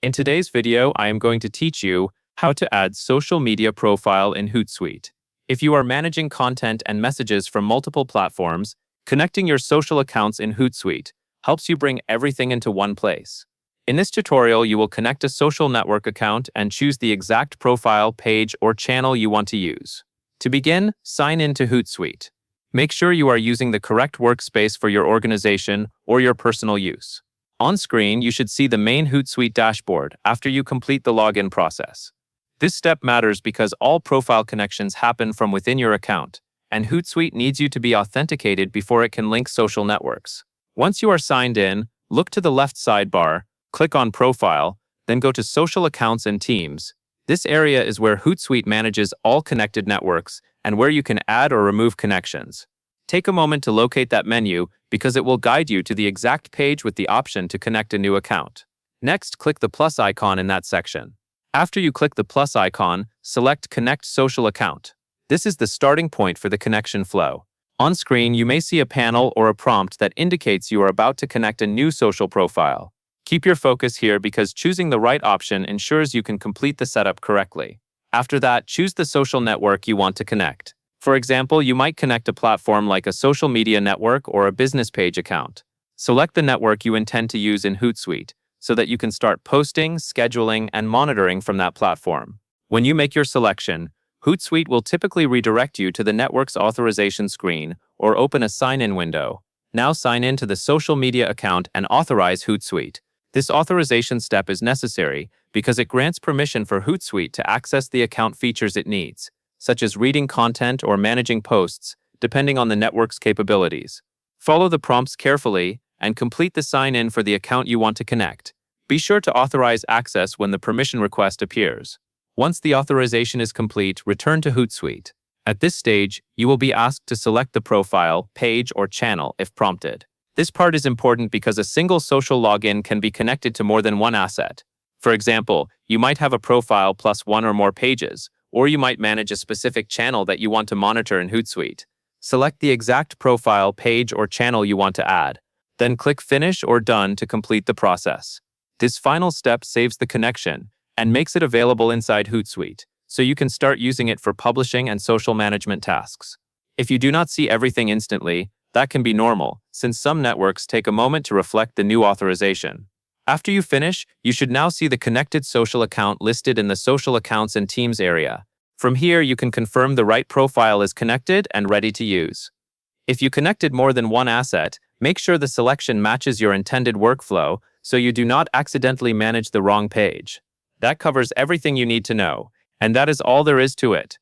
In today's video, I am going to teach you how to add social media profile in Hootsuite. If you are managing content and messages from multiple platforms, connecting your social accounts in Hootsuite helps you bring everything into one place. In this tutorial, you will connect a social network account and choose the exact profile, page, or channel you want to use. To begin, sign in to Hootsuite. Make sure you are using the correct workspace for your organization or your personal use. On screen, you should see the main Hootsuite dashboard after you complete the login process. This step matters because all profile connections happen from within your account, and Hootsuite needs you to be authenticated before it can link social networks. Once you are signed in, look to the left sidebar, click on Profile, then go to Social Accounts and Teams. This area is where Hootsuite manages all connected networks and where you can add or remove connections. Take a moment to locate that menu because it will guide you to the exact page with the option to connect a new account. Next, click the plus icon in that section. After you click the plus icon, select Connect Social Account. This is the starting point for the connection flow. On screen, you may see a panel or a prompt that indicates you are about to connect a new social profile. Keep your focus here because choosing the right option ensures you can complete the setup correctly. After that, choose the social network you want to connect. For example, you might connect a platform like a social media network or a business page account. Select the network you intend to use in Hootsuite so that you can start posting, scheduling, and monitoring from that platform. When you make your selection, Hootsuite will typically redirect you to the network's authorization screen or open a sign-in window. Now sign in to the social media account and authorize Hootsuite. This authorization step is necessary because it grants permission for Hootsuite to access the account features it needs, such as reading content or managing posts, depending on the network's capabilities. Follow the prompts carefully and complete the sign-in for the account you want to connect. Be sure to authorize access when the permission request appears. Once the authorization is complete, return to Hootsuite. At this stage, you will be asked to select the profile, page, or channel if prompted. This part is important because a single social login can be connected to more than one asset. For example, you might have a profile plus one or more pages, or you might manage a specific channel that you want to monitor in Hootsuite. Select the exact profile, page, or channel you want to add. Then click Finish or Done to complete the process. This final step saves the connection and makes it available inside Hootsuite, so you can start using it for publishing and social management tasks. If you do not see everything instantly, that can be normal, since some networks take a moment to reflect the new authorization. After you finish, you should now see the connected social account listed in the Social Accounts and Teams area. From here, you can confirm the right profile is connected and ready to use. If you connected more than one asset, make sure the selection matches your intended workflow so you do not accidentally manage the wrong page. That covers everything you need to know, and that is all there is to it.